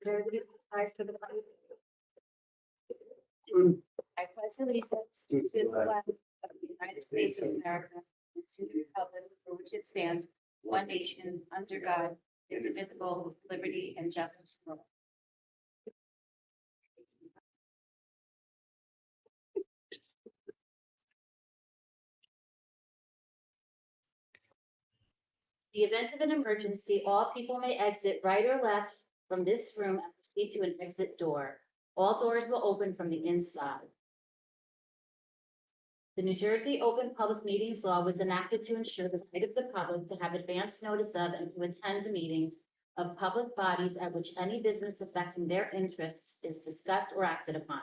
Everybody rise for the flag. I pledge allegiance to the flag of the United States of America and to the republic for which it stands, one nation, under God, indivisible, with liberty and justice for all. The event of an emergency, all people may exit right or left from this room and proceed to an exit door. All doors will open from the inside. The New Jersey Open Public Meetings Law was enacted to ensure the right of the public to have advance notice of and to attend the meetings of public bodies at which any business affecting their interests is discussed or acted upon.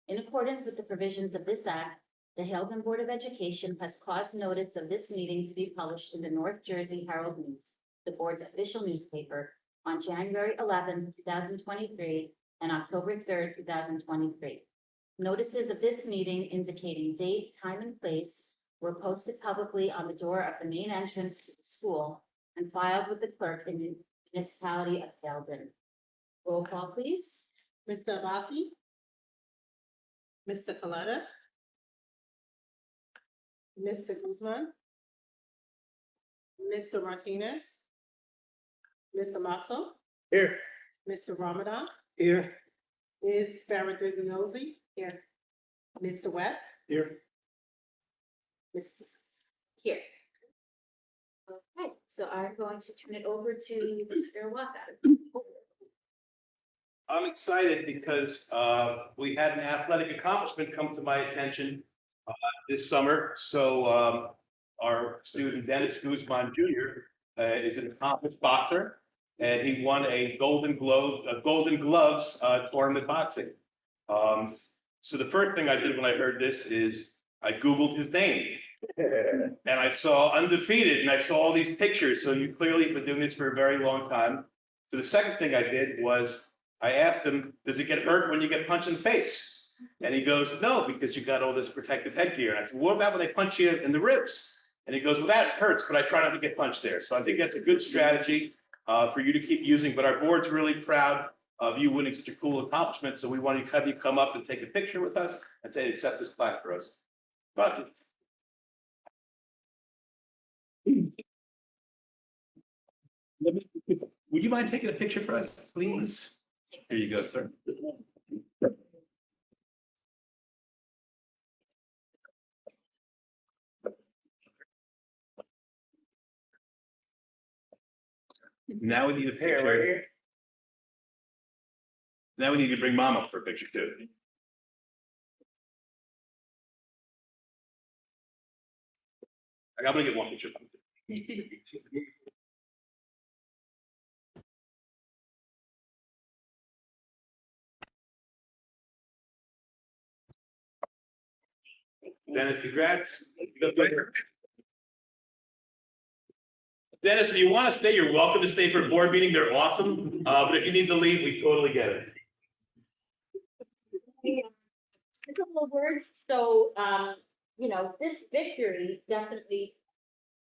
In accordance with the provisions of this act, the Hailden Board of Education has caused notice of this meeting to be published in the North Jersey Herald News, the board's official newspaper, on January 11th, 2023 and October 3rd, 2023. Notices of this meeting indicating date, time, and place were posted publicly on the door of the main entrance to the school and filed with the clerk in the municipality of Hailden. Roll call, please. Mr. Abbasi? Mr. Coletta? Mr. Guzman? Mr. Martinez? Mr. Matzo? Here. Mr. Ramadan? Here. Ms. Faradignozzi? Here. Mr. Webb? Here. Mrs. Here. Okay, so I'm going to turn it over to Mr. Waka. I'm excited because we had an athletic accomplishment come to my attention this summer. So our student Dennis Guzman Jr. Is an accomplished boxer, and he won a Golden Gloves tournament boxing. So the first thing I did when I heard this is I Googled his name. And I saw undefeated, and I saw all these pictures. So you clearly have been doing this for a very long time. So the second thing I did was I asked him, does it get hurt when you get punched in the face? And he goes, no, because you got all this protective headgear. And I said, what about when they punch you in the ribs? And he goes, well, that hurts, but I try not to get punched there. So I think that's a good strategy for you to keep using. But our board's really proud of you winning such a cool accomplishment. So we want to have you come up and take a picture with us and say, accept this plaque for us. But would you mind taking a picture for us, please? Here you go, sir. Now we need a picture. Right here. Now we need to bring mom up for a picture too. I'm gonna get one picture. Dennis, congrats. Dennis, if you want to stay, you're welcome to stay for a board meeting. They're awesome. But if you need to leave, we totally get it. A couple of words. So, this victory definitely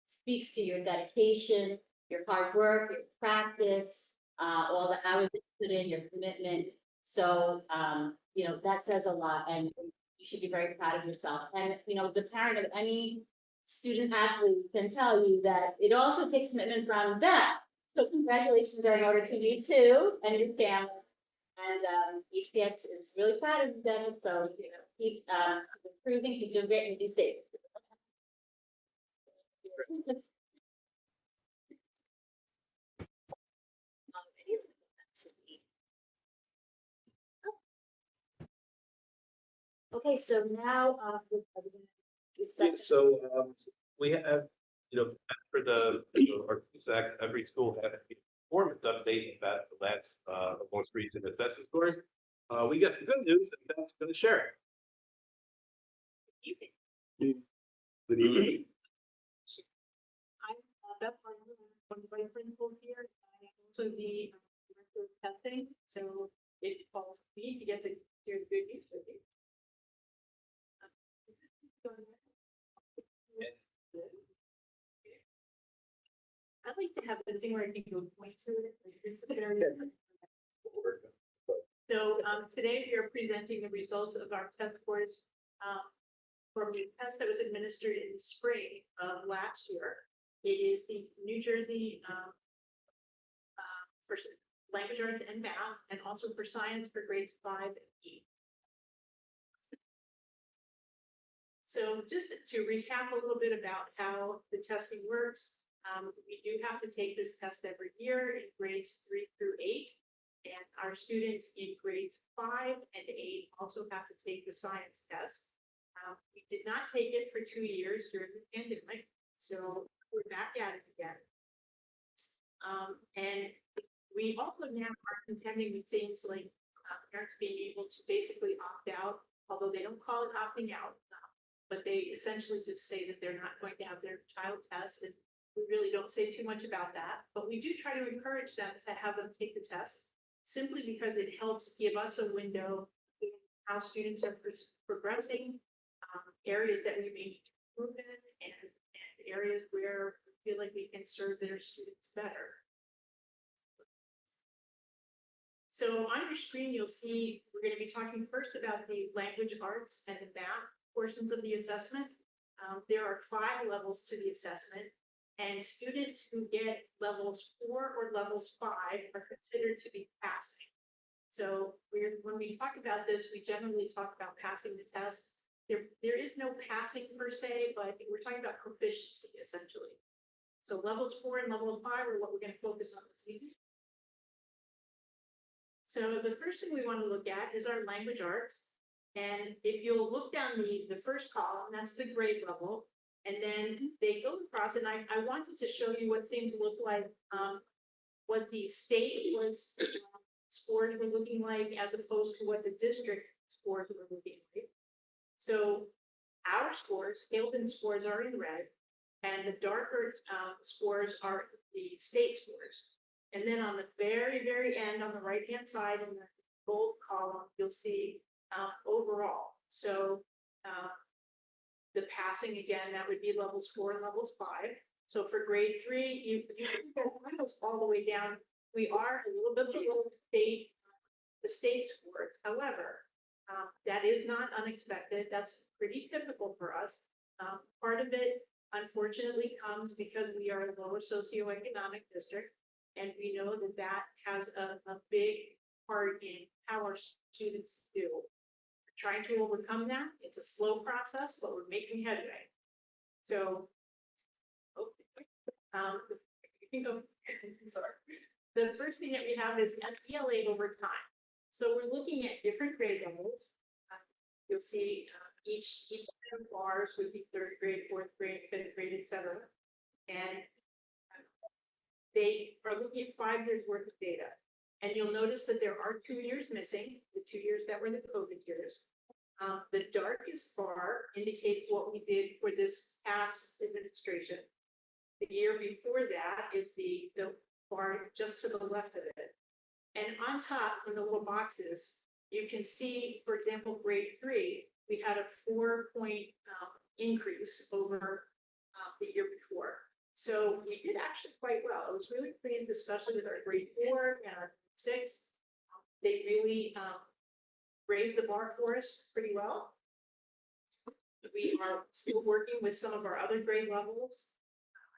speaks to your dedication, your hard work, your practice, all the hours that you put in, your commitment. So, that says a lot, and you should be very proud of yourself. And, the parent of any student athlete can tell you that it also takes commitment from them. So congratulations are in order to you too and your family. And HPS is really proud of you, Dennis. So keep improving, keep doing great, and be safe. Okay, so now So we have, for the every school has a performance update about the last most recent assessment scores. We got the good news, and Beth's going to share it. Good evening. I'm Beth, one of the vice principals here. I also the director of testing, so it falls to me to get to hear the good news with you. I'd like to have the thing where I can go point to it. Like this is very So, today we are presenting the results of our test scores, from the test that was administered in the spring of last year. It is the New Jersey, for language arts and math, and also for science for grades 5 and 8. So just to recap a little bit about how the testing works, we do have to take this test every year in grades 3 through 8. And our students in grades 5 and 8 also have to take the science test. We did not take it for 2 years during the pandemic, so we're back at it again. And we also now are contending with things like parents being able to basically opt out, although they don't call it opting out, but they essentially just say that they're not going to have their child test, and we really don't say too much about that. But we do try to encourage them to have them take the test, simply because it helps give us a window to how students are progressing, areas that we may need to improve in, and areas where we feel like we can serve their students better. So on your screen, you'll see we're going to be talking first about the language arts and the math portions of the assessment. There are 5 levels to the assessment, and students who get levels 4 or levels 5 are considered to be passing. So when we talk about this, we generally talk about passing the test. There is no passing per se, but we're talking about proficiency essentially. So levels 4 and level 5 are what we're going to focus on this evening. So the first thing we want to look at is our language arts. And if you'll look down the first column, that's the grade level. And then they go across, and I wanted to show you what things look like, what the state was scores were looking like as opposed to what the district scores were looking like. So our scores, Hilton scores, are in red, and the darker scores are the state scores. And then on the very, very end, on the right-hand side in the gold column, you'll see overall. So the passing, again, that would be levels 4 and levels 5. So for grade 3, you can go almost all the way down. We are a little bit below the state scores. However, that is not unexpected. That's pretty typical for us. Part of it, unfortunately, comes because we are a lower socioeconomic district, and we know that that has a big part in how our students do. We're trying to overcome that. It's a slow process, but we're making headway. So, sorry. The first thing that we have is ELA over time. So we're looking at different grade levels. You'll see each set of bars would be 3rd grade, 4th grade, 5th grade, etc. And they are looking at 5 years worth of data. And you'll notice that there are 2 years missing, the 2 years that were the COVID years. The darkest bar indicates what we did for this past administration. The year before that is the bar just to the left of it. And on top, in the little boxes, you can see, for example, grade 3, we had a 4-point increase over the year before. So we did actually quite well. I was really pleased, especially with our grade 4 and our 6. They really raised the bar for us pretty well. We are still working with some of our other grade levels.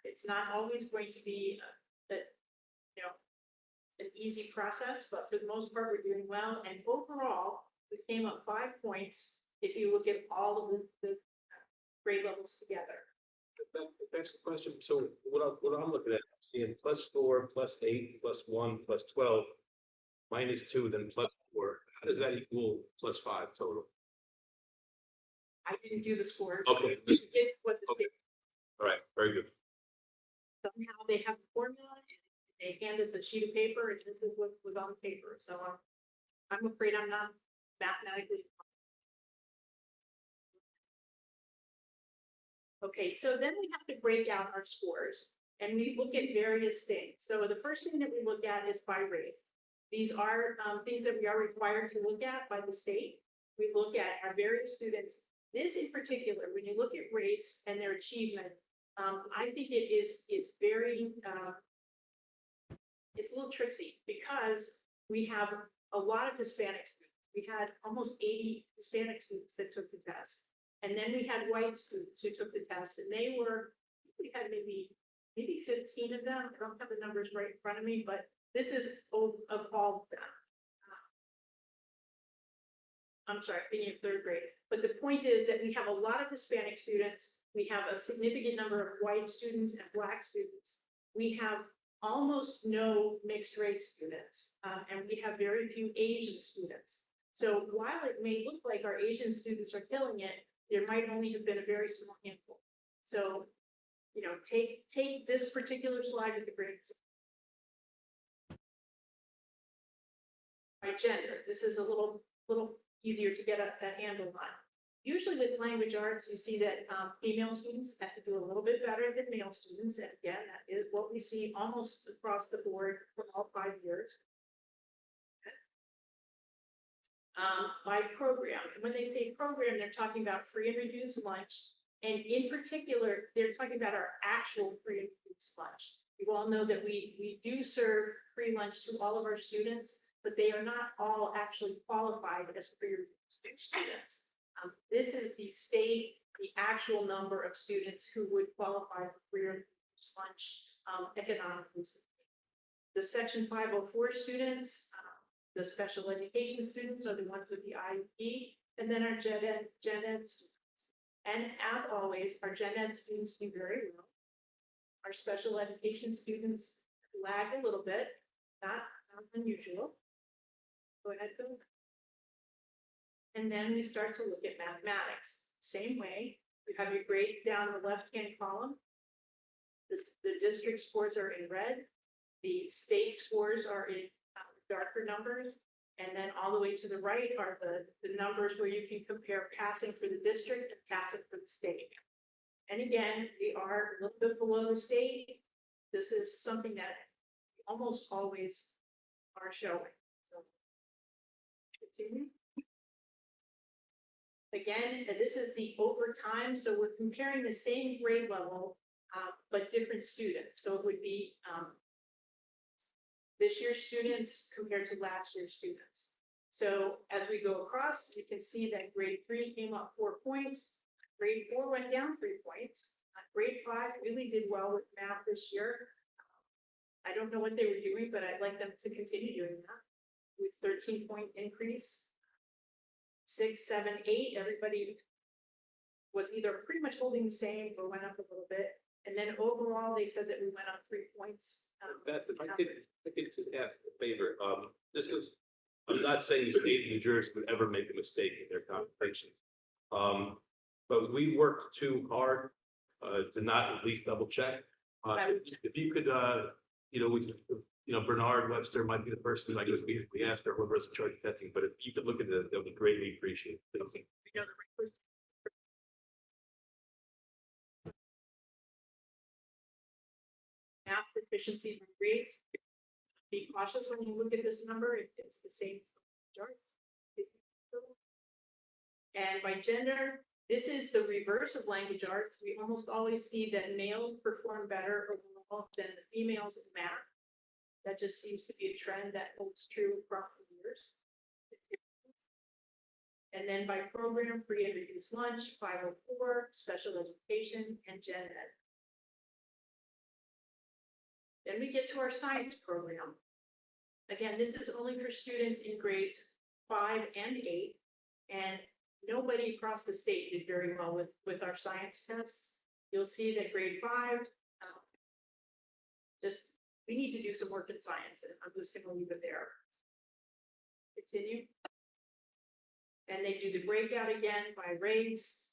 It's not always going to be an easy process, but for the most part, we're doing well. And overall, we came up 5 points if you look at all of the grade levels together. That's the question. So what I'm looking at, I'm seeing +4, +8, +1, +12, -2, then +4. How does that equal +5 total? I didn't do the scores. Okay. We did what the Okay. All right, very good. somehow they have the formula, and they hand us a sheet of paper, and this is what was on the paper. So I'm afraid I'm not mathematically. Okay, so then we have to break out our scores, and we look at various things. So the first thing that we look at is by race. These are things that we are required to look at by the state. We look at our various students. This in particular, when you look at race and their achievement, I think it is very, it's a little tricksy because we have a lot of Hispanic students. We had almost 80 Hispanic students that took the test. And then we had white students who took the test, and we had maybe 15 of them. I don't have the numbers right in front of me, but this is of all of them. I'm sorry, being in third grade. But the point is that we have a lot of Hispanic students. We have a significant number of white students and Black students. We have almost no mixed race students, and we have very few Asian students. So while it may look like our Asian students are killing it, there might only have been a very small handful. So, you know, take this particular slide with the grains. By gender, this is a little easier to get a handle on. Usually with language arts, you see that female students have to do a little bit better than male students. And again, that is what we see almost across the board for all 5 years. By program, and when they say program, they're talking about free and reduced lunch. And in particular, they're talking about our actual free and reduced lunch. You all know that we do serve free lunch to all of our students, but they are not all actually qualified as free and reduced students. This is the state, the actual number of students who would qualify for free and reduced lunch economically. The Section 504 students, the special education students are the ones with the IEP, and then our gen ed students. And as always, our gen ed students do very well. Our special education students lag a little bit, not unusual. Go ahead, Bill. And then we start to look at mathematics. Same way, you have your grades down the left-hand column. The district scores are in red. The state scores are in darker numbers. And then all the way to the right are the numbers where you can compare passing for the district and passing for the state. And again, we are a little bit below the state. This is something that we almost always are showing. So, continue. Again, this is the over time. So we're comparing the same grade level, but different students. So it would be this year's students compared to last year's students. So as we go across, you can see that grade 3 came up 4 points. Grade 4 went down 3 points. Grade 5 really did well with math this year. I don't know what they were doing, but I'd like them to continue doing that with 13-point increase. 6, 7, 8, everybody was either pretty much holding the same or went up a little bit. And then overall, they said that we went up 3 points. Beth, if I could just ask a favor, this was, I'm not saying the state of New Jersey would ever make a mistake in their computations. But we worked too hard to not at least double check. If you could, Bernard Webster might be the person, I guess we asked her what was in charge of testing, but if you could look at that, that would be greatly appreciated. We know the right person. Math proficiency and grades. Be cautious when you look at this number. It's the same as the charts. And by gender, this is the reverse of language arts. We almost always see that males perform better overall than the females in math. That just seems to be a trend that holds true across the years. And then by program, free and reduced lunch, 504, special education, and gen ed. Then we get to our science program. Again, this is only for students in grades 5 and 8, and nobody across the state did very well with our science tests. You'll see that grade 5, we need to do some work in science, and I'm just going to leave it there. Continue. And they do the breakout again by race,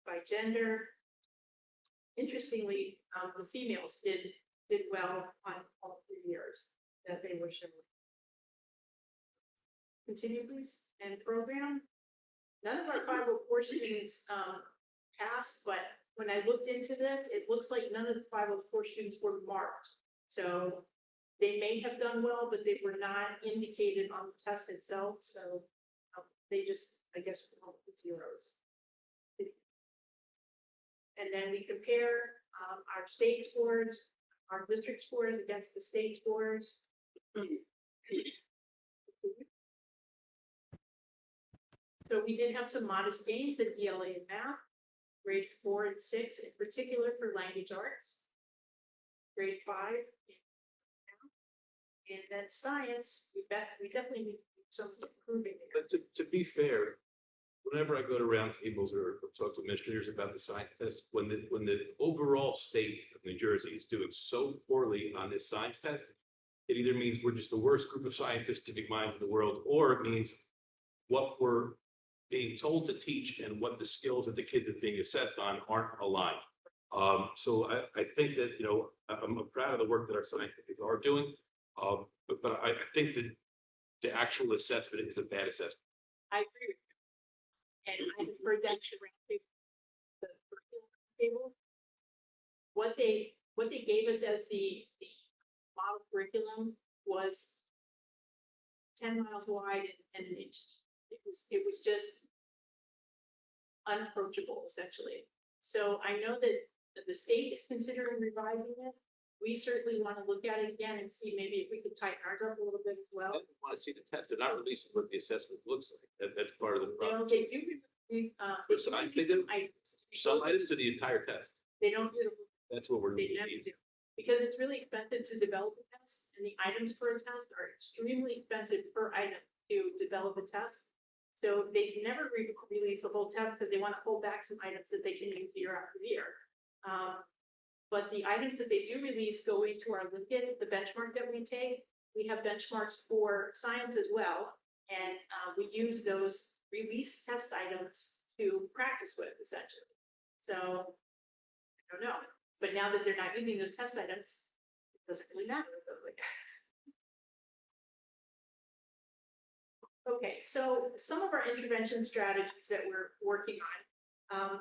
by gender. Interestingly, the females did well on all 3 years that they were showing. Continue, please. And program. None of our 504 students passed, but when I looked into this, it looks like none of the 504 students were marked. So they may have done well, but they were not indicated on the test itself. So they just, I guess, went with zeros. And then we compare our state scores, our district scores against the state scores. So we did have some modest gains in ELA and math, grades 4 and 6, in particular for language arts. Grade 5. And then science, we definitely need some improving there. But to be fair, whenever I go to roundtables or talk to administrators about the science test, when the overall state of New Jersey is doing so poorly on this science test, it either means we're just the worst group of scientific minds in the world, or it means what we're being told to teach and what the skills that the kids are being assessed on aren't aligned. So I think that, you know, I'm proud of the work that our scientists are doing. But I think that the actual assessment is a bad assessment. I agree with you. And I heard that around the curriculum table. What they gave us as the model curriculum was 10 miles wide, and it was just unapproachable, essentially. So I know that the state is considering revising it. We certainly want to look at it again and see maybe if we could tighten ours up a little bit as I well. want to see the test. They're not releasing what the assessment looks like. That's part of the You know, problem. they do, But some items they do. items. Some items to the entire test. They don't do the That's what we're. They never do, because it's really expensive to develop a test, and the items for a test are extremely expensive per item to develop a test. So they never release the whole test because they want to hold back some items that they can use year after year. But the items that they do release go into our Lincoln, the benchmark that we take. We have benchmarks for science as well, and we use those released test items to practice with, essentially. So I don't know. But now that they're not using those test items, it doesn't really matter, I guess. Okay, so some of our intervention strategies that we're working on,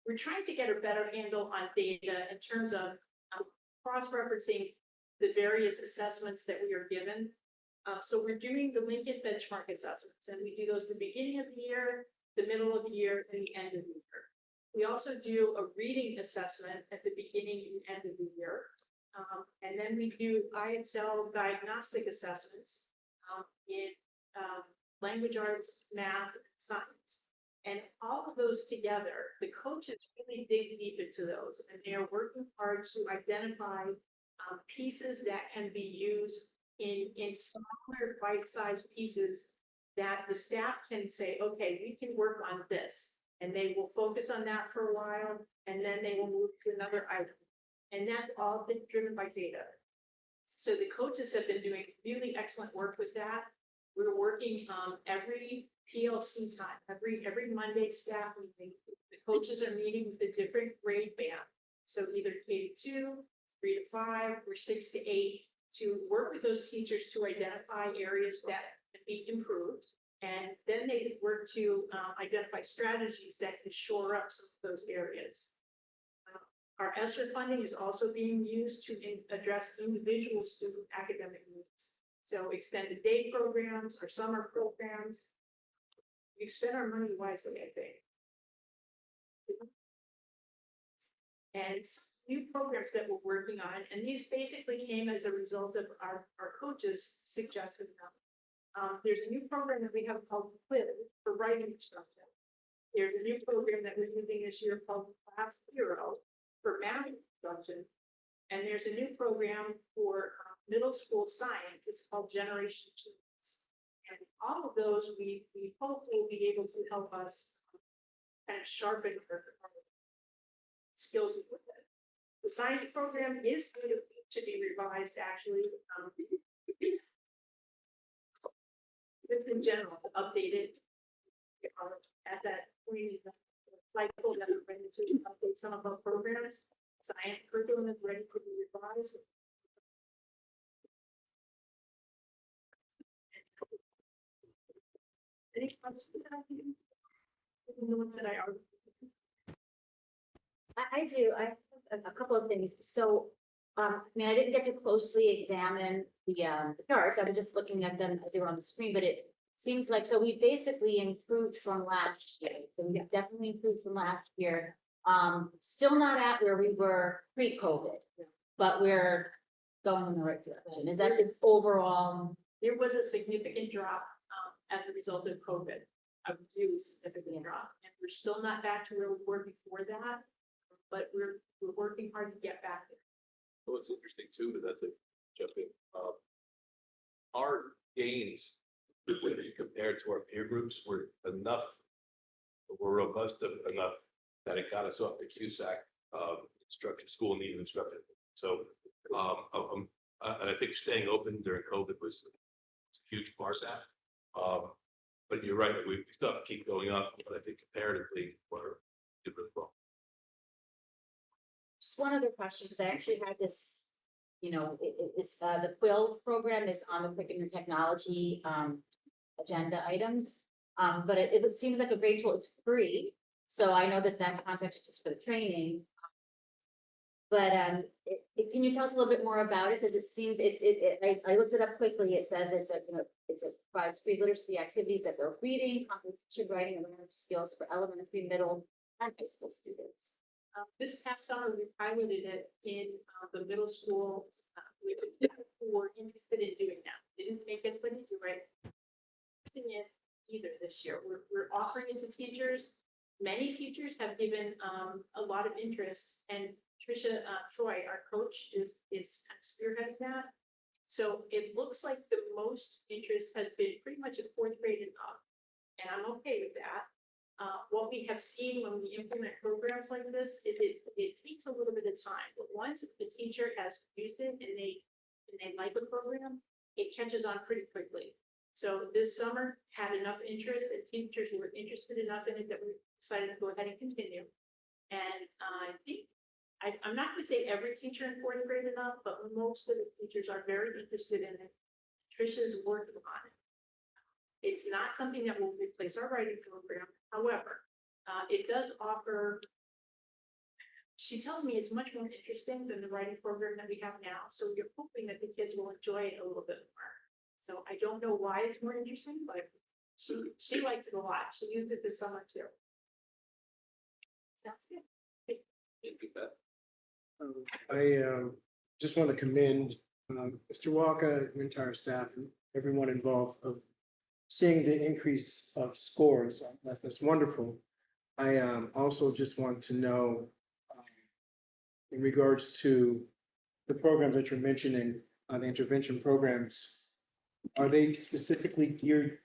we're trying to get a better handle on data in terms of cross-referencing the various assessments that we are given. So we're doing the Lincoln benchmark assessments, and we do those at the beginning of the year, the middle of the year, and the end of the year. We also do a reading assessment at the beginning and end of the year. And then we do IXL diagnostic assessments in language arts, math, and science. And all of those together, the coaches really dig deep into those, and they are working hard to identify pieces that can be used in smaller bite-sized pieces that the staff can say, okay, we can work on this. And they will focus on that for a while, and then they will move to another item. And that's all been driven by data. So the coaches have been doing really excellent work with that. We're working every PLC time, every Monday staff meeting. The coaches are meeting with a different grade band. So either K-2, 3 to 5, or 6 to 8, to work with those teachers to identify areas that can be improved. And then they work to identify strategies that can shore up some of those areas. Our ESSER funding is also being used to address individual student academic needs. So extended day programs or summer programs. We've spent our money wisely, I think. And new programs that we're working on, and these basically came as a result of our coaches suggesting them. There's a new program that we have called Quiz for writing instruction. There's a new program that we're using this year called Class Hero for math instruction. And there's a new program for middle school science. It's called Generation Students. And all of those we hope will be able to help us kind of sharpen our skills with it. The science program is going to be revised, actually. Just in general, to update it at that point, cycle that we're ready to update some of our programs. Science curriculum is ready to be revised. Any questions that I can? The ones that I already. I do. I have a couple of things. So, I mean, I didn't get to closely examine the charts. I was just looking at them as they were on the screen, but it seems like, so we basically improved from last year. So we definitely improved from last year. Still not at where we were pre-COVID, but we're going in the right direction? Is that the overall? There was a significant drop, as a result of COVID, a really significant drop. And we're still not back to where we were before that, but we're working hard to get back there. Well, it's interesting too, that the jump in, our gains, when compared to our peer groups, were robust enough that it got us off the CUSAC, instruction, school need instruction. So, and I think staying open during COVID was a huge part of that. But you're right, we still have to keep going up, but I think comparatively, we're doing really well. Just one other question, because I actually had this, it's, the Quill program is on the curriculum and technology, agenda items. But it seems like a great tool. It's free. So I know that contract is just for the training. But, can you tell us a little bit more about it? Because it seems, I looked it up quickly. It says it provides free literacy activities that build reading, comprehension, writing, and language skills for elementary, middle, and high school students. This past summer, we piloted it in the middle school. Who were interested in doing that. Didn't make anybody do it. Either this year. We're offering it to teachers. Many teachers have given a lot of interest, and Tricia Troy, our coach, is kind of spearheading that. So it looks like the most interest has been pretty much at 4th grade and up, and I'm okay with that. What we have seen when we implement programs like this is it takes a little bit of time, but once the teacher has used it and they like the program, it catches on pretty quickly. So this summer had enough interest, and teachers were interested enough in it that we decided to go ahead and continue. And I think, I'm not going to say every teacher in 4th grade enough, but most of the teachers are very interested in it. Tricia's working on it. It's not something that will replace our writing program. However, it does offer, she tells me it's much more interesting than the writing program that we have now. So we're hoping that the kids will enjoy it a little bit more. So I don't know why it's more interesting, but she liked it a lot. She used it this summer too. Sounds good. I just want to commend Mr. Walker, the entire staff, and everyone involved of seeing the increase of scores. That's wonderful. I also just want to know, in regards to the programs that you're mentioning, the intervention programs, are they specifically geared,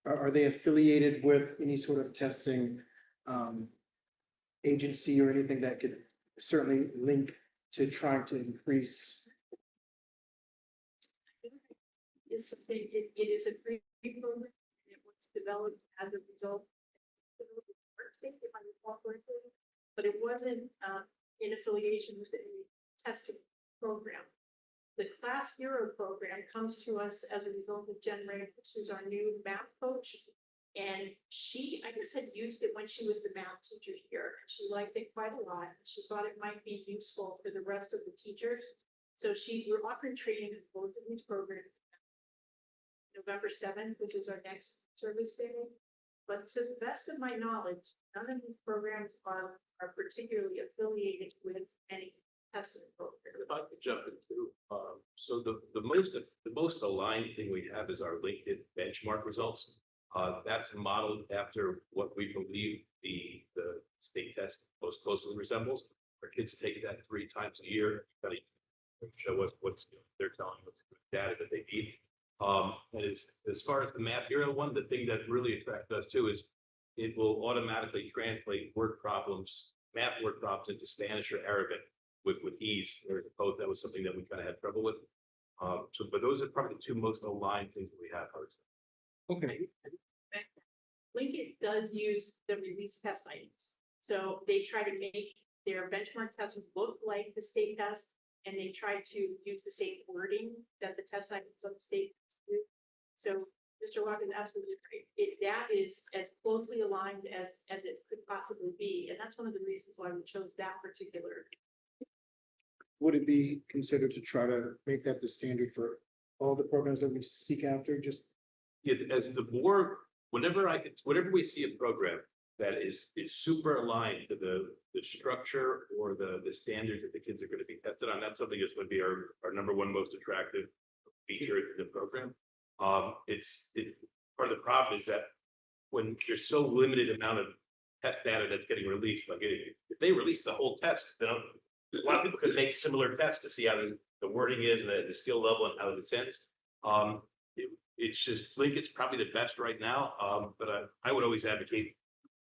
are they affiliated with any sort of testing agency or anything that could certainly link to trying to increase? It is a great program. It was developed as a result of the state, if I recall correctly, but it wasn't in affiliation with any testing program. The Class Hero program comes to us as a result of Jen Ramos, who's our new math coach. And she, I guess, had used it when she was the math teacher here. She liked it quite a lot. She thought it might be useful for the rest of the teachers. So we're offering training in both of these programs. November 7th, which is our next service day. But to the best of my knowledge, none of these programs are particularly affiliated with any testing program. If I could jump in too, so the most aligned thing we have is our LinkedIn benchmark results. That's modeled after what we believe the state test most closely resembles. Our kids take that 3 times a year. Got to show us what's they're telling us the data that they need. And as far as the Math Hero one, the thing that really attracts us too is it will automatically translate math word problems into Spanish or Arabic with ease. Whereas both, that was something that we kind of had trouble with. But those are probably the 2 most aligned things that we have, I would say. Okay. Lincoln does use the release test items. So they try to make their benchmark tests look like the state test, and they try to use the same wording that the test items of the state do. So Mr. Walker is absolutely right. That is as closely aligned as it could possibly be. And that's one of the reasons why we chose that particular. Would it be considered to try to make that the standard for all the programs that we seek after? Just Yeah, as the board, whenever we see a program that is super aligned to the structure or the standards that the kids are going to be tested on. That's something that's going to be our number one most attractive feature in the program. It's part of the problem is that when there's so limited amount of test data that's getting released, like if they release the whole test, you know, a lot of people could make similar tests to see how the wording is and the skill level and how it sends. It's just Lincoln's probably the best right now. But I would always advocate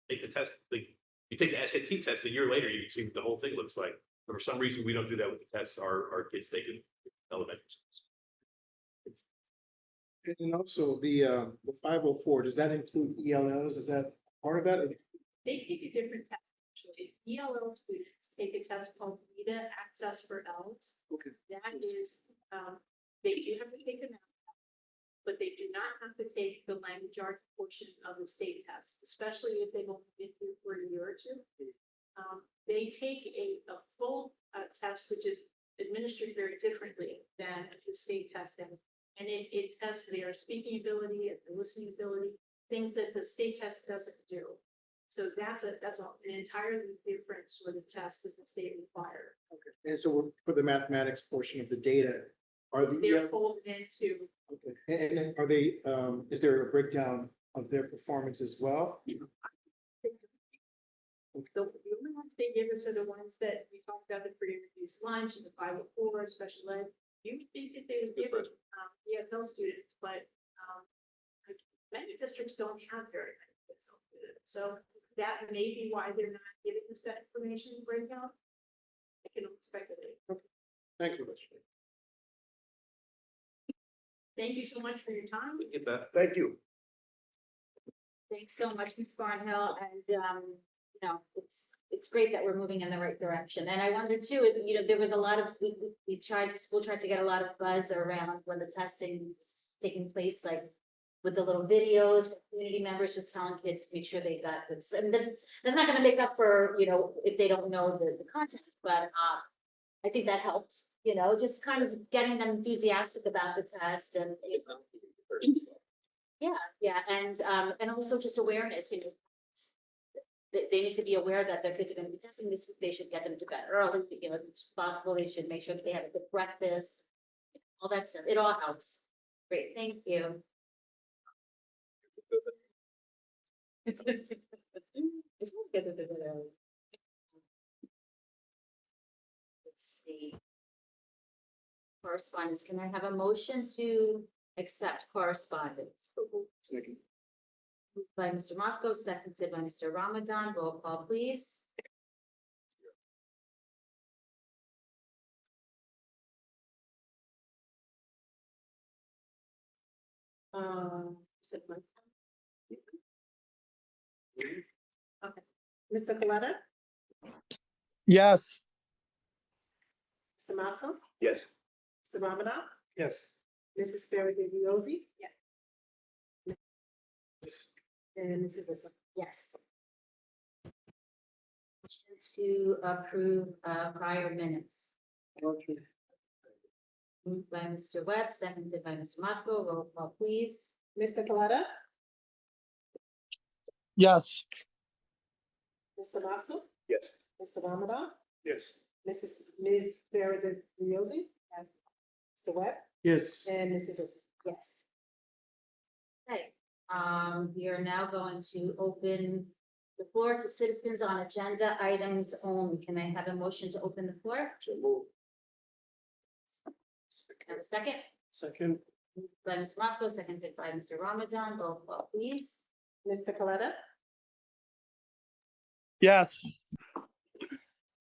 take the test. Like you take the SAT test a year later, you can see what the whole thing looks like. But for some reason, we don't do that with the tests our kids take in elementary schools. And also the 504, does that include ELLs? Is that part of that? They take a different test, actually. ELL students take a test called Vita Access for ELS. Okay. That is, they do have to take a math test, but they do not have to take the language arts portion of the state test, especially if they've only been here for a year or two. They take a full test, which is administered very differently than the state testing. And it tests their speaking ability and their listening ability, things that the state test doesn't do. So that's an entirely different sort of test that the state requires. Okay. And so for the mathematics portion of the data, are the They're folded into, okay. And then are they, is there a breakdown of their performance as well? the only ones they give us are the ones that we talked about, the pre-reduced lunch and the 504 special ed. You would think that they would give us ESL students, but many districts don't have very many ESL students. So that may be why they're not giving us that information breakout. I can only speculate. Thank you. Thank you so much for your time. Get that. Thank you. Thanks so much, Ms. Barnhill, and, you know, it's great that we're moving in the right direction, and I wonder too, you know, there was a lot of, school tried to get a lot of buzz around when the testing was taking place, like with the little videos, community members just telling kids to make sure they got this, and then that's not gonna make up for, you know, if they don't know the content, but, I think that helped, you know, just kind of getting them enthusiastic about the test and, you know. Yeah, and also just awareness, you know. They need to be aware that their kids are gonna be testing this week, they should get them to bed early, you know, as much as possible, they should make sure that they have a good breakfast. All that stuff, it all helps. Great, thank you. Let's see. Correspondence, can I have a motion to accept correspondence? Second. Moved by Mr. Moscow, seconded by Mr. Ramadan, roll call please. Said one. Mr. Coletta, Yes. Mr. Matzo, Yes. Mr. Ramadan, Yes. Mrs. Farragut, Yeah. and Mrs. Issa. Yes. Motion to approve prior minutes. Moved by Mr. Webb, seconded by Mr. Moscow, roll call please. Mr. Coletta, Yes. Mr. Matzo, Yes. Mr. Ramadan, Yes. Ms. Farragut, Mr. Webb, Yes. and Mrs. Issa. Yes. Okay, we are now going to open the floor to citizens on agenda items only. Can I have a motion to open the floor? Have a second? Second. Moved by Ms. Moscow, seconded by Mr. Ramadan, roll call please. Mr. Coletta, Yes.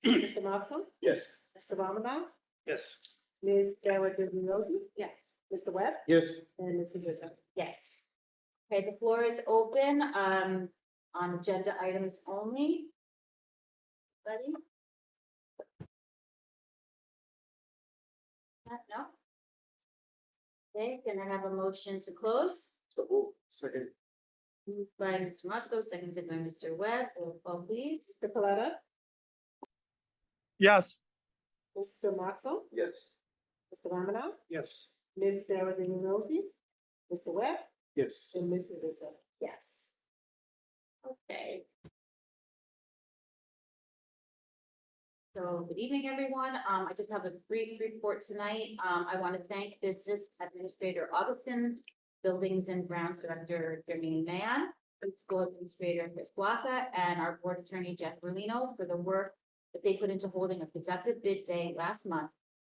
Mr. Matzo, Yes. Mr. Ramadan, Yes. Ms. Farragut, Yes. Mr. Webb, Yes. and Mrs. Issa. Yes. Okay, the floor is open, on agenda items only. Buddy? No? Okay, can I have a motion to close? Second. Moved by Mr. Moscow, seconded by Mr. Webb, roll call please. Mr. Coletta, Yes. Mr. Matzo, Yes. Mr. Ramadan, Yes. Ms. Farragut, Mr. Webb, Yes. and Mrs. Issa. Yes. Okay, So good evening, everyone. I just have a brief report tonight. I want to thank Business Administrator Augustin, Buildings and Grounds Director Jermaine Mann, School Administrator Chris Waka, and our Board Attorney Jeff Merlino for the work that they put into holding a productive bid day last month,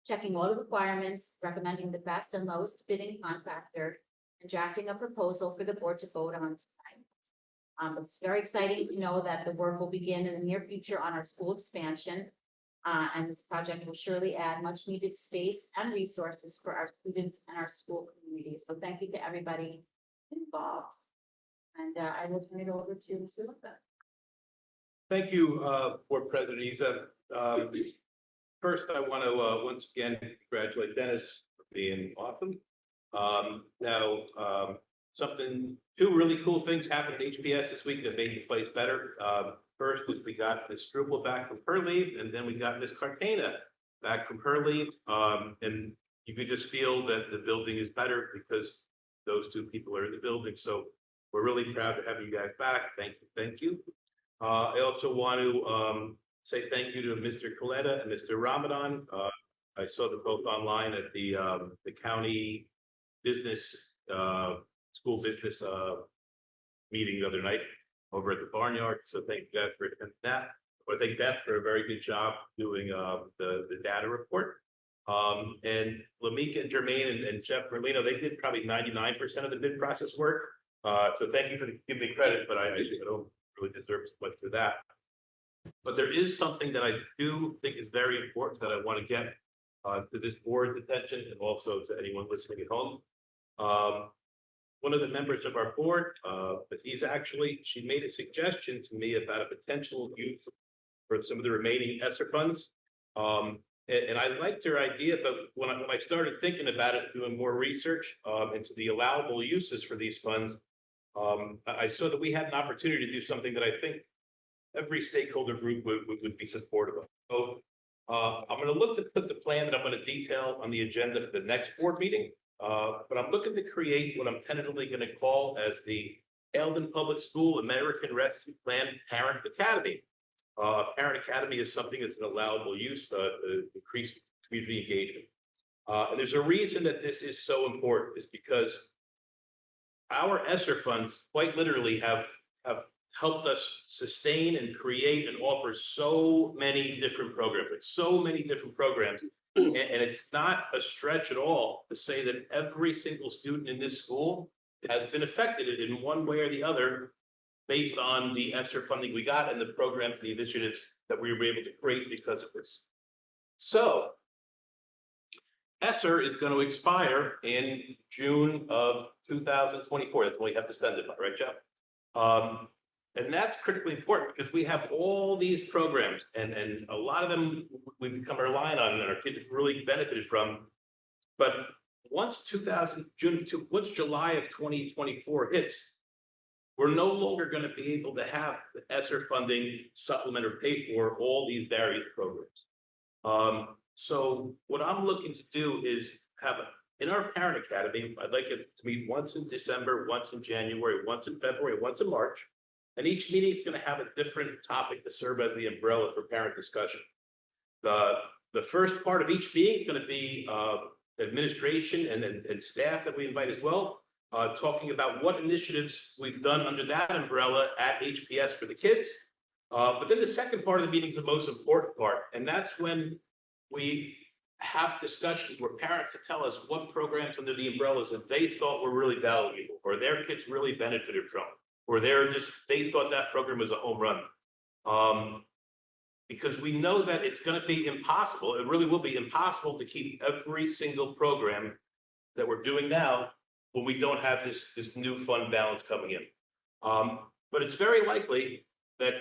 checking all the requirements, recommending the best and lowest bidding contractor, and drafting a proposal for the board to vote on tonight. It's very exciting to know that the work will begin in the near future on our school expansion. And this project will surely add much needed space and resources for our students and our school community. So thank you to everybody involved. And I will turn it over to Mr. Luca. Thank you, Board President Isa. First, I want to once again congratulate Dennis for being awesome. Two really cool things happened at HPS this week that made the place better. First was we got Miss Struble back from her leave, and then we got Miss Cartana back from her leave. And you could just feel that the building is better because those two people are in the building. So we're really proud to have you guys back. Thank you, thank you. I also want to say thank you to Mr. Coletta and Mr. Ramadan. I saw them both online at the county business, school business meeting the other night over at the barnyard. So thank you guys for attending that. I thank Beth for a very good job doing the data report. And Lamika and Jermaine and Jeff Merlino, they did probably 99% of the bid process work. So thank you for giving me credit, but I don't really deserve so much for that. But there is something that I do think is very important that I want to get to this board's attention and also to anyone listening at home. One of the members of our board, she made a suggestion to me about a potential use for some of the remaining ESSER funds. And I liked her idea, but when I started thinking about it, doing more research into the allowable uses for these funds, I saw that we had an opportunity to do something that I think every stakeholder group would be supportive of. So I'm going to look to put the plan that I'm going to detail on the agenda for the next board meeting. But I'm looking to create what I'm tentatively going to call as the Eldon Public School American Rescue Plan Parent Academy. Parent Academy is something that's an allowable use to increase community engagement. And there's a reason that this is so important, is because our ESSER funds quite literally have helped us sustain and create and offer so many different programs, and it's not a stretch at all to say that every single student in this school has been affected in one way or the other based on the ESSER funding we got and the programs and the initiatives that we were able to create because of this. So ESSER is going to expire in June of 2024. That's when we have to spend it by, right, Jeff? And that's critically important because we have all these programs and a lot of them we become reliant on and our kids have really benefited from. But once July of 2024 hits, we're no longer going to be able to have the ESSER funding supplement or pay for all these various programs. So what I'm looking to do is have in our Parent Academy, I'd like it to meet once in December, once in January, once in February, once in March. And each meeting is going to have a different topic to serve as the umbrella for parent discussion. The first part of each meeting is going to be administration and staff that we invite as well, talking about what initiatives we've done under that umbrella at HPS for the kids. But then the second part of the meeting is the most important part, and that's when we have discussions where parents tell us what programs under the umbrellas that they thought were really valuable or their kids really benefited from. Or they thought that program was a home run. Because we know that it's going to be impossible, it really will be impossible to keep every single program that we're doing now when we don't have this new fund balance coming in. But it's very likely that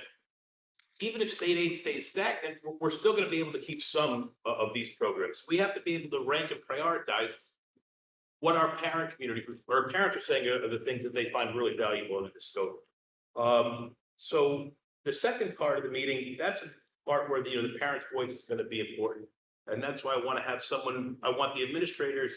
even if state aid stays stagnant, we're still going to be able to keep some of these programs. We have to be able to rank and prioritize what our parent community or our parents are saying are the things that they find really valuable in the scope. So the second part of the meeting, that's a part where the parent's voice is going to be important. And that's why I want to have I want the administrators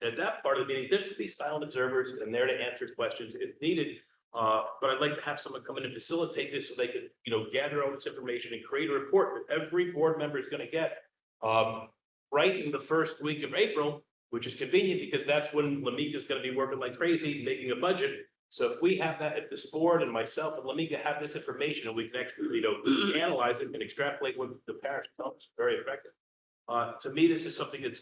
at that part of the meeting just to be silent observers and there to answer questions if needed, But I'd like to have someone come in and facilitate this so they can, gather all this information and create a report that every board member is gonna get. Right in the first week of April, which is convenient because that's when Lamika is gonna be working like crazy, making a budget. So if we have that, if this board and myself and Lamika have this information and we can actually, analyze it and extrapolate what the parents tell us, very effective. To me, this is something is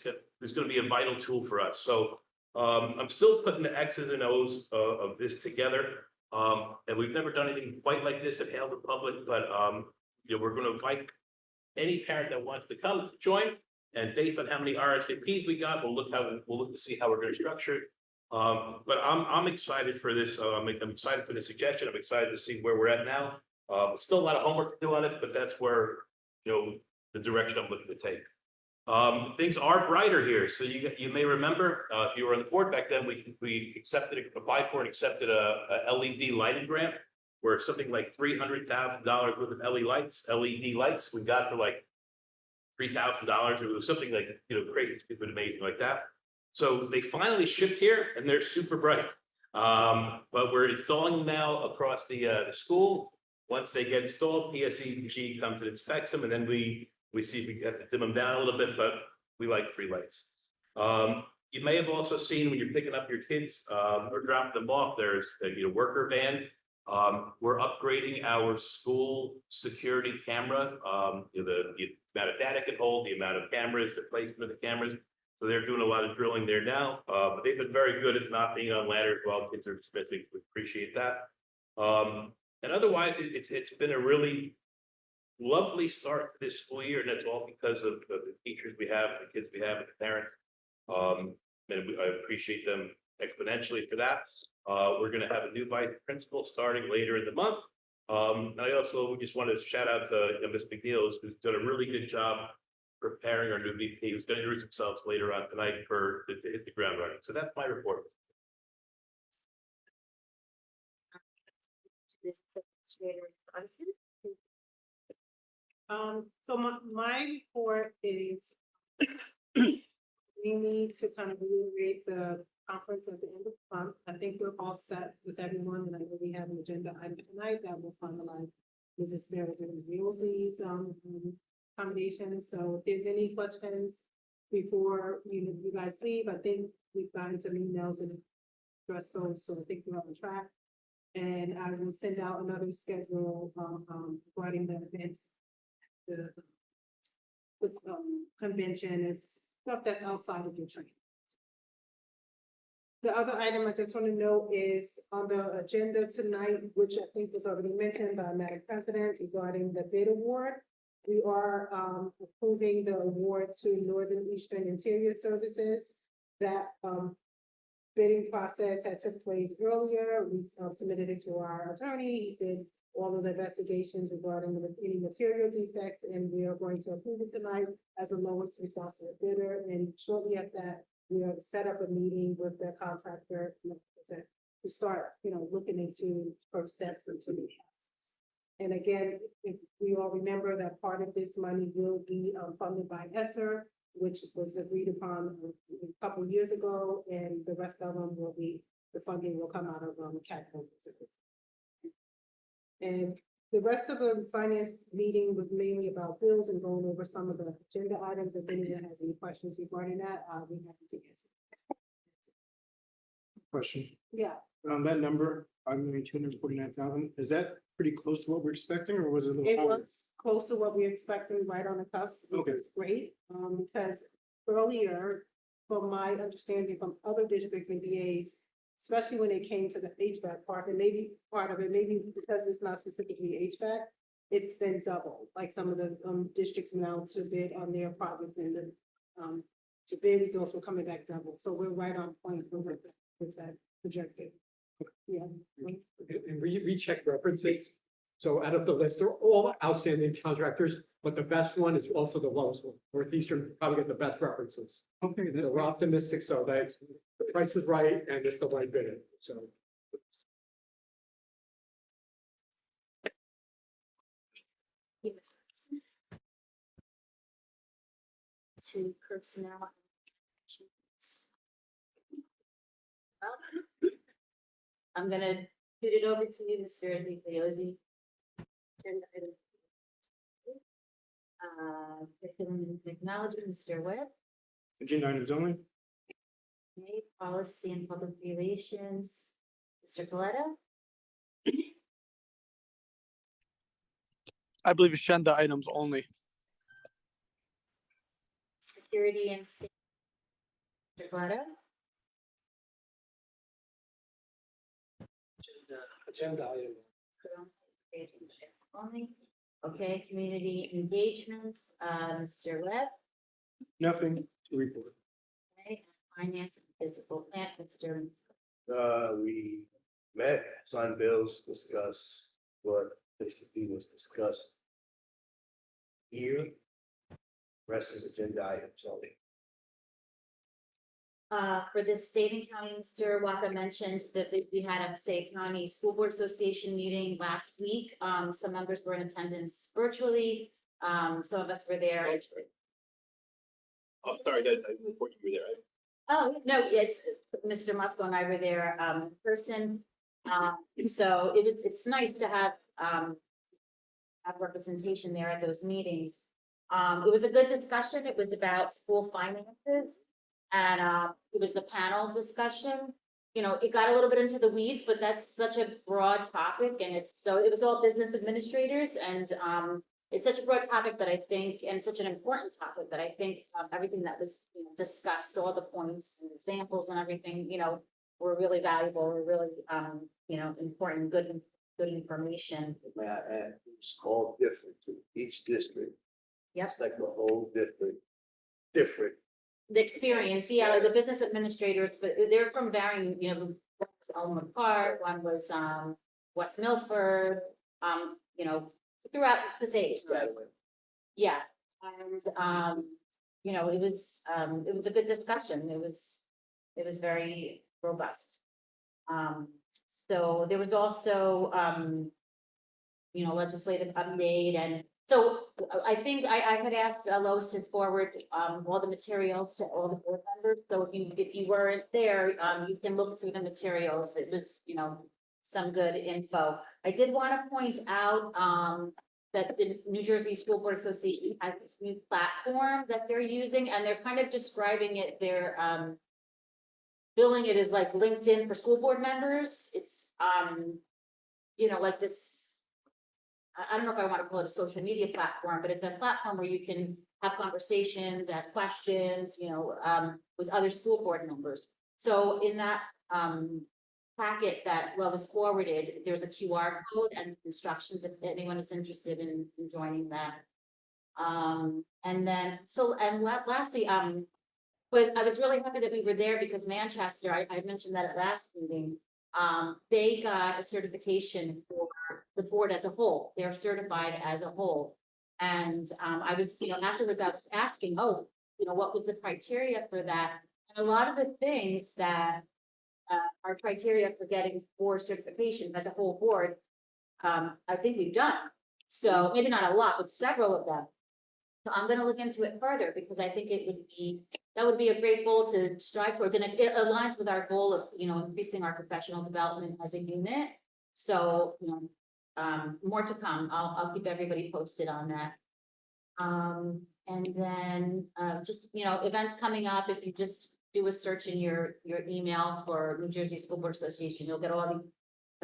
gonna be a vital tool for us. So I'm still putting the X's and O's of this together. And we've never done anything quite like this at Hale Republic, but we're gonna invite any parent that wants to come to join. And based on how many RSVPs we got, we'll look to see how we're gonna structure it. But I'm excited for this. I'm excited for the suggestion. I'm excited to see where we're at now. Still a lot of homework to do on it, but that's where, the direction I'm looking to take. Things are brighter here. So you may remember, if you were on the board back then, we applied for and accepted a LED lighting grant where something like $300,000 worth of LED lights we got for like $3,000. It was something like, crazy, stupid, amazing like that. So they finally shipped here and they're super bright. But we're installing them now across the school. Once they get installed, PSEG comes and inspects them, and then we see if we have to dim them down a little bit, but we like free lights. You may have also seen when you're picking up your kids or dropping them off, there's a worker band. We're upgrading our school security camera, the amount of data it can hold, the amount of cameras, the placement of the cameras. So they're doing a lot of drilling there now, but they've been very good at not being on ladders while kids are dismissing. We appreciate that. And otherwise, it's been a really lovely start to this school year, and that's all because of the teachers we have, the kids we have, and the parents. And I appreciate them exponentially for that. We're going to have a new vice principal starting later in the month. And I also just want to shout out to Ms. McNeil, who's done a really good job preparing our new VP, who's going to introduce themselves later on tonight to hit the ground running. So that's my report. So my report is we need to kind of reiterate the conference at the end of the month. I think we're all set with everyone, and I know we have an agenda item tonight that will finalize Mrs. Meredith's accommodation. So if there's any questions before you guys leave, I think we've gotten some emails and addressed those, so I think we're on track. And I will send out another schedule regarding the events, the convention, it's stuff that's outside of your training. The other item I just want to note is on the agenda tonight, which I think was already mentioned by Madam President regarding the bid award. We are approving the award to Northern Eastern Interior Services. That bidding process had took place earlier. We submitted it to our attorney. He did all of the investigations regarding any material defects, and we are going to approve it tonight as the lowest responsible bidder. And shortly after that, we have set up a meeting with the contractor to start, looking into first steps into the process. And again, if we all remember that part of this money will be funded by ESSER, which was agreed upon a couple of years ago, and the rest of them will be, the funding will come out of capital. And the rest of the finance meeting was mainly about bills and going over some of the agenda items. If anyone has any questions regarding that, I'll be happy to answer. Question. Yeah, That number, 5,249,000, is that pretty close to what we're expecting, or was it a little it higher? was close to what we expected, right on the cusp, which Okay. is great. Because earlier, from my understanding from other districts and VAs, especially when it came to the HVAC part, and maybe part of it, maybe because it's not specifically HVAC, it's been double. Like some of the districts went out to bid on their projects, and the bid results were coming back double. So we're right on point with that projected. Yeah. And we recheck references. So out of the list, they're all outstanding contractors, but the best one is also the lowest one. Northeastern probably get the best references. Okay, And we're optimistic, so that the price was right and it's the right bidder, so. Yes. To personnel. I'm gonna shoot it over to you, Mr. Leozzi. Agenda item. Curriculum and technology, Mr. Webb. Agenda items only. Okay, policy and public relations, Mr. Coletta. I believe agenda items only. Security and safety, Mr. Coletta. Agenda item. Only. Okay, community engagements, Mr. Webb. Nothing to report. Okay, finance and physical plant, Mr. We met, signed bills, discussed what basically was discussed here. Rest is agenda items only. For the state and county, Mr. Waka mentioned that we had a Passaic County School Board Association meeting last week. Some members were in attendance virtually. Some of us were there. Oh, sorry, I report you were there. Oh, no, it's Mr. Matsko and I were there, in person. So it's nice to have representation there at those meetings. It was a good discussion. It was about school finances. And it was a panel discussion. You know, it got a little bit into the weeds, but that's such a broad topic and it was all business administrators and it's such a broad topic that I think, and such an important topic that I think everything that was discussed, all the points and examples and everything, were really valuable, were really, important, good information. May I add, it's all different to each district. Yep. It's like a whole different. The experience, yeah, like the business administrators, but they're from varying, one was Elmer Park, one was West Milford, throughout the state. Yeah, and it was a good discussion. It was very robust. So there was also legislative update, and so I think I had asked Lois to forward all the materials to all the board members. So if you weren't there, you can look through the materials. It was some good info. I did want to point out that the New Jersey School Board Association has this new platform that they're using, and they're kind of describing it. They're billing it as like LinkedIn for school board members. It's like this. I don't know if I want to call it a social media platform, but it's a platform where you can have conversations, ask questions, with other school board members. So in that packet that was forwarded, there's a QR code and instructions if anyone is interested in joining that. Lastly, I was really happy that we were there because Manchester, I mentioned that at last meeting, they got a certification for the board as a whole. They're certified as a whole. And I was, afterwards I was asking, what was the criteria for that? And a lot of the things that are criteria for getting board certification as a whole board, I think we've done. So maybe not a lot, but several of them. So I'm gonna look into it further because I think that would be a great goal to strive towards. And it aligns with our goal of, increasing our professional development as a unit. So, more to come. I'll keep everybody posted on that. And then, just, events coming up, if you just do a search in your email for New Jersey School Board Association, you'll get all the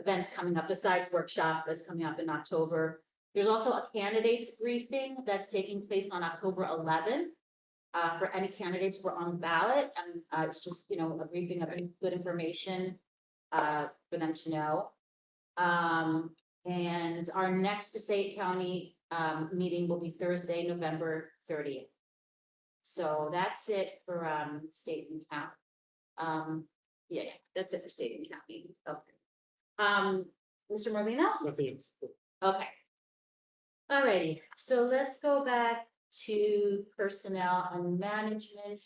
events coming up besides workshop that's coming up in October. There's also a candidates briefing that's taking place on October 11th. For any candidates who are on the ballot, and it's just, a briefing of good information for them to know. And our next Passaic County meeting will be Thursday, November 30th. So that's it for state and county. Yeah, that's it for state and county. Okay. Mr. Morlino? Nothing else. Okay. Alrighty, so let's go back to personnel and management.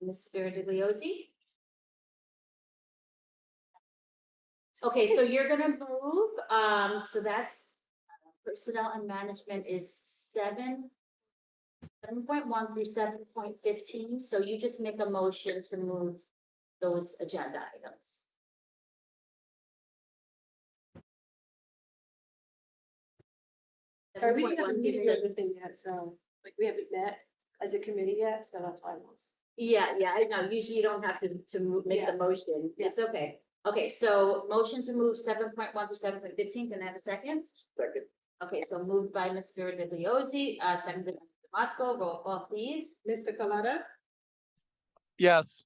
Ms. Spiridigliozzi? Okay, so you're gonna move, so that's personnel and management is 7.1 through 7.15. So you just make a motion to move those agenda items. Or we 7.1 haven't is meeting the- or anything yet, so, like, we haven't met as a committee yet, so that's why I was. Yeah, I know, usually you don't have to make the Yeah. motion, it's okay. Okay, so motion to move 7.1 through 7.15. Can I have a second? Second. Okay, so moved by Ms. Firdagliozzi, seconded by Mr. Motzko, roll call please. Mr. Coletta, Yes.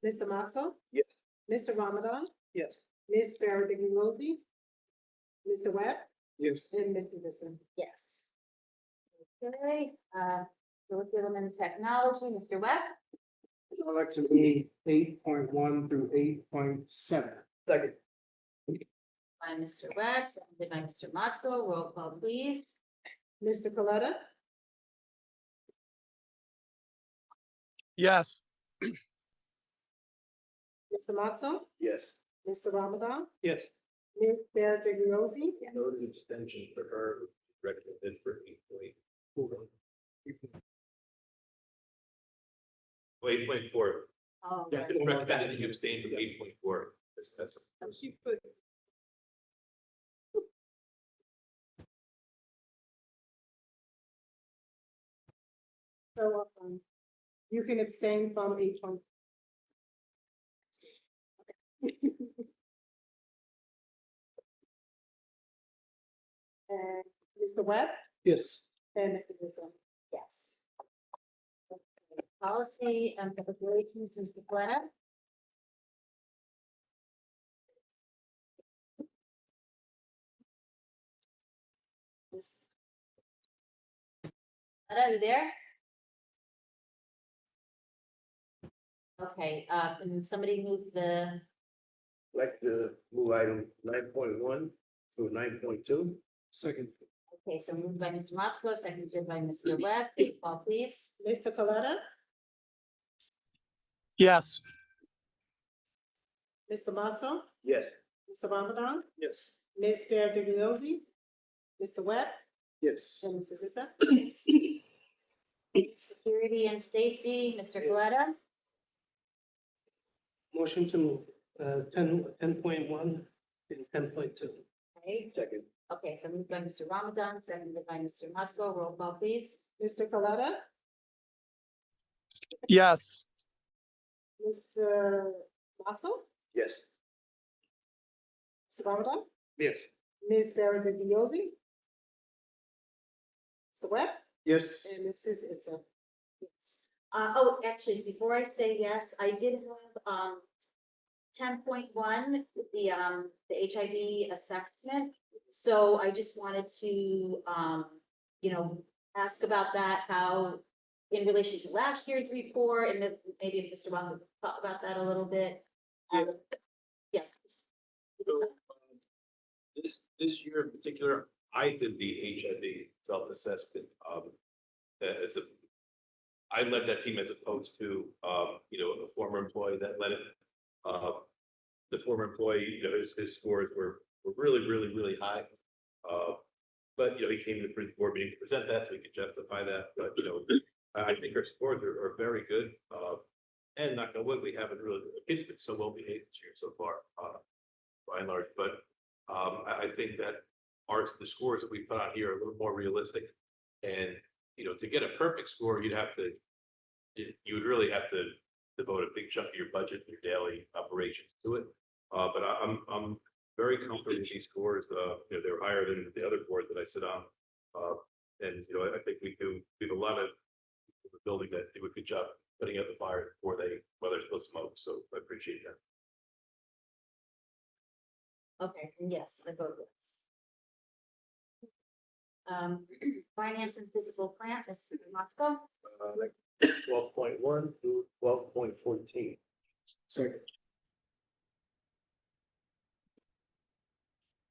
Mr. Moxell, Yes. Mr. Ramadan, Yes. Ms. Farrah, Mr. Webb, Yes. and Ms. Edison. Yes. Okay, curriculum and technology, Mr. Webb, I'd like to move 8.1 through 8.7. Second. by Mr. Webb, seconded by Mr. Motzko, roll call please. Mr. Coletta, Yes. Mr. Moxell, Yes. Mr. Ramadan, Yes. Ms. Farrah, Noted extension for her recommended for 8.4. 8.4. Oh, Yeah. right. Recommended that you abstain from 8.4. That's. so, you can abstain from 8.1. And Mr. Webb Yes. and Mr. Edison. Yes. Okay, policy and public relations, Mr. Plena. Yes. Are you there? Okay, can somebody move the, Like to move item 9.1 through 9.2. Second. okay, so moved by Mr. Motzko, seconded by Mr. Webb, roll call please. Mr. Coletta, Yes. Mr. Moxell, Yes. Mr. Ramadan, Yes. Ms. Farrah, Mr. Webb, Yes. and Mrs. Issa. Security and safety, Mr. Coletta, Motion to move 10.1 and 10.2. okay, Second. okay, so moved by Mr. Ramadan, seconded by Mr. Motzko, roll call please. Mr. Coletta, Yes. Mr. Moxell, Yes. Mr. Ramadan, Yes. Ms. Farrah, Mr. Webb, Yes. and Mrs. Issa. Yes. Actually, before I say yes, I did have, 10.1, the HIV assessment. So I just wanted to, ask about that, how, in relation to last year's report, and then maybe if Mr. Wong could talk about that a little bit. Yeah. This year in particular, I did the HIV self-assessment, as a, I led that team as opposed to, a former employee that led it. The former employee, his scores were really, really, really high. But, he came to the board meeting to present that, so he could justify that, but, I think our scores are very good. And knock on wood, we haven't really, the kids been so well behaved this year so far, by and large, but, I think that the scores that we put on here are a little more realistic. And, to get a perfect score, you would really have to devote a big chunk of your budget, your daily operations to it. But I'm very comfortable with these scores. They're higher than the other boards that I sit on. And, I think we have a lot of the building that do a good job putting out the fire before they're supposed to smoke. So I appreciate that. Okay, yes, I vote yes. Finance and physical plant, Mr. Motzko. Like 12.1 through 12.14. Second.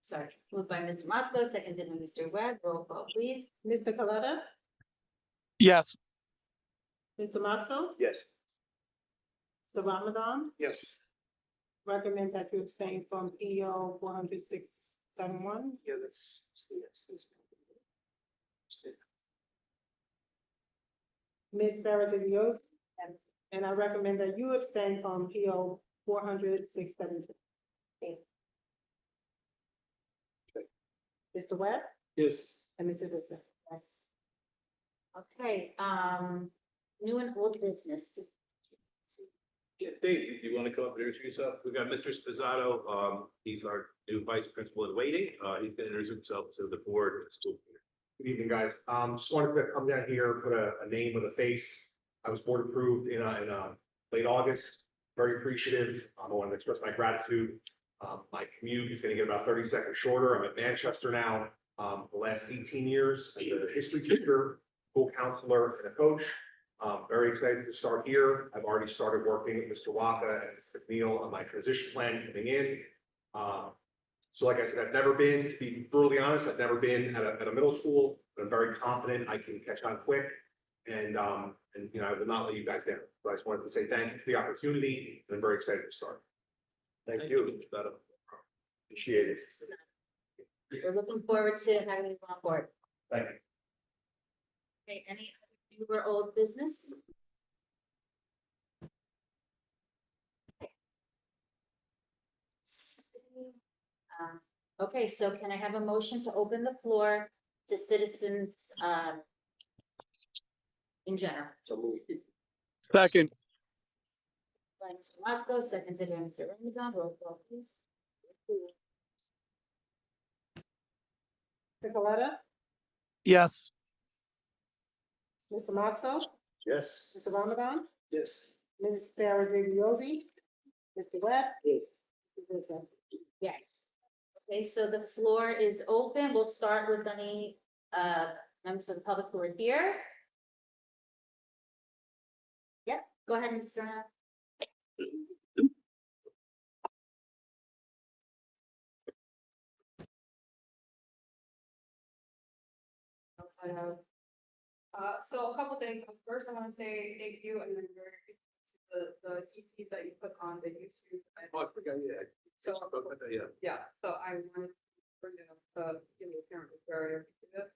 Sorry, moved by Mr. Motzko, seconded by Mr. Webb, roll call please. Mr. Coletta, Yes. Mr. Moxell, Yes. Mr. Ramadan, Yes. recommend that you abstain from PO 40671. Yeah, that's yes. Ms. Farrah, and I recommend that you abstain from PO 40672. Mr. Webb Yes. and Mrs. Zissou. Yes. Okay, new and old business. Yeah, Dave, do you want to come up and introduce yourself? We've got Mr. Spizzato. He's our new vice principal in waiting. He's going to introduce himself to the board and the school committee. Good evening, guys. Just wanted to come down here, put a name with a face. I was board approved in late August. Very appreciative. I want to express my gratitude. My commute is going to get about 30 seconds shorter. I'm at Manchester now. The last 18 years as a history teacher, school counselor, and a coach. Very excited to start here. I've already started working with Mr. Waka and Ms. McNeil on my transition plan coming in. So like I said, I've never been, to be brutally honest, I've never been at a middle school, but I'm very confident I can catch on quick. And you know, I will not let you guys down. But I just wanted to say thank you for the opportunity, and I'm very excited to start. Thank you. Appreciate it. We're looking forward to having you on board. Thank you. Okay, any new or old business? Okay, so can I have a motion to open the floor to citizens, in general? So moved. second, By Mr. Wasco, seconded by Mr. Ramadan, roll call please. Mr. Coletta, yes, Mr. Moxell, Yes. Mr. Ramadan, Yes. Ms. Farah, Mr. Webb. Yes. Mrs. Zissou. Yes. Okay, so the floor is open. We'll start with any members of the public who are here. Yep, go ahead, Mr. So a couple things. First, I want to say thank you and then very grateful to the CCs that you put on the YouTube. Oh, I forgot, yeah. So, Yeah. yeah, so I wanted to bring it up to give the parent was very appreciative.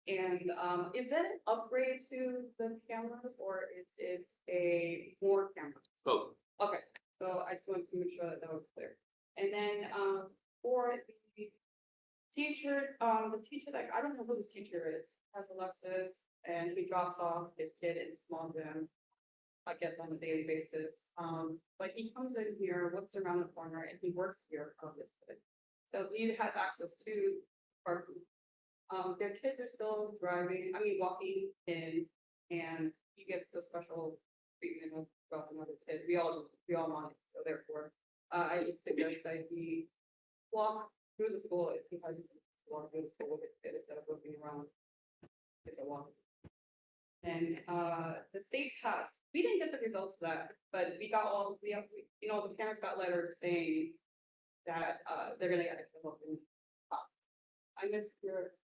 And is that an upgrade to the cameras or is it a more cameras? Oh, Okay, so I just wanted to make sure that that was clear. And then for the teacher that, I don't know who this teacher is, has Alexis, and he drops off his kid in small gym, I guess on a daily basis. But he comes in here, looks around the corner, and he works here, obviously. So he has access to parking. Their kids are still walking in, and he gets the special treatment of dropping off his kid. We all want it, so therefore, I would suggest that he walk through the school if he has to walk through the school with his kid instead of looking around. It's a walk. And the state test, we didn't get the results of that, but we got the parents got letters saying that they're gonna get extra help in I missed your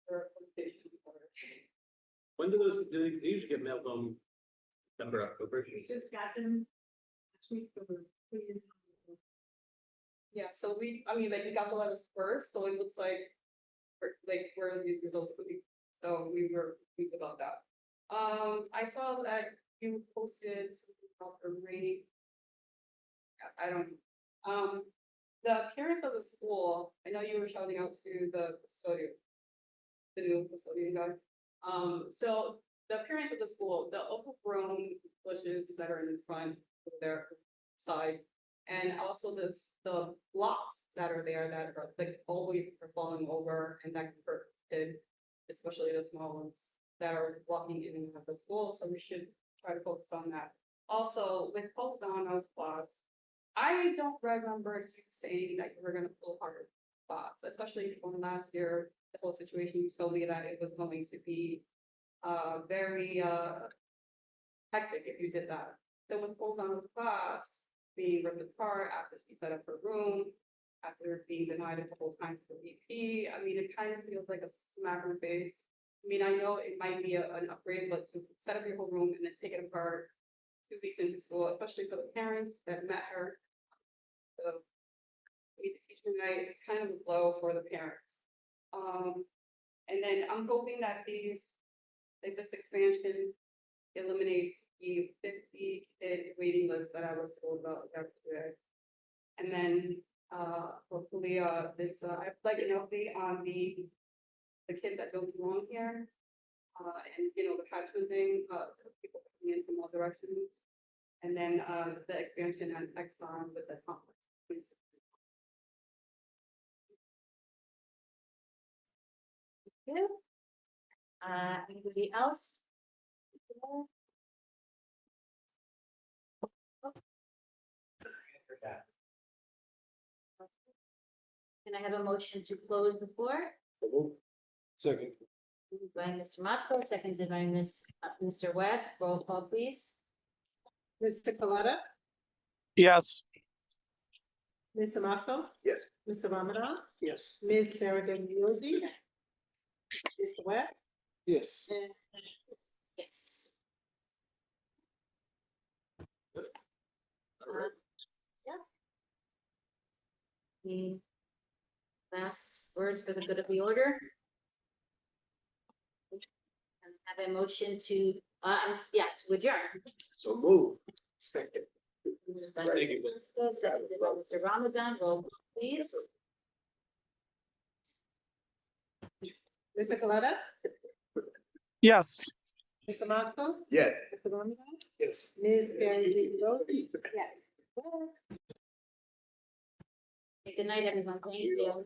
conversation. when do they usually get mailed on September, October? We just got them last week, so we're putting it. Yeah, so we got the letters first, so it looks like where these results could be. So we were pleased about that. I saw that you posted something about the rating. I don't, the parents of the school, I know you were shouting out to the custodian, the new custodian guy. So the parents of the school, the overgrown bushes that are in front of their side, and also the blocks that are there that are like always are falling over and that can hurt kids, especially the small ones that are walking in and out of the school. So we should try to focus on that. Also, with Posano's class, I don't remember you saying that you were going to pull apart class, especially from last year. The whole situation, you told me that it was going to be very hectic if you did that. So with Posano's class being ripped apart after she set up her room, after being denied a couple of times for VP, I mean, it kind of feels like a smack in the face. I mean, I know it might be an upgrade, but to set up your whole room and then take it apart 2 weeks into school, especially for the parents that met her. So, meet the teacher tonight, it's kind of a blow for the parents. And then I'm hoping that this expansion eliminates the 50 kid waiting list that I was told about yesterday. And then hopefully I'd like an update on the the kids that don't belong here. And, you know, the catchment thing, people coming in from all directions. And then, the expansion and Exxon with the complex. you. Anybody else? Can I have a motion to close the floor? Second. Moved by Mr. Motzko, seconded by Mr. Webb. Roll call, please. Mr. Coletta, yes, Mr. Maxwell, Yes. Mr. Ramadan, Yes. Ms. Farragut, Mr. Webb, Yes. and Yes. Any last words for the good of the order? And have a motion to, to adjourn. So move. Second. Moved by Thank Mr. you. Plasko, seconded by Mr. Ramadan. Roll call, please. Mr. Coletta, yes. Mr. Maxwell, Yeah. Mr. Ramadan, Yes. Ms. Farragut, yes. Good night, everyone. Thank you.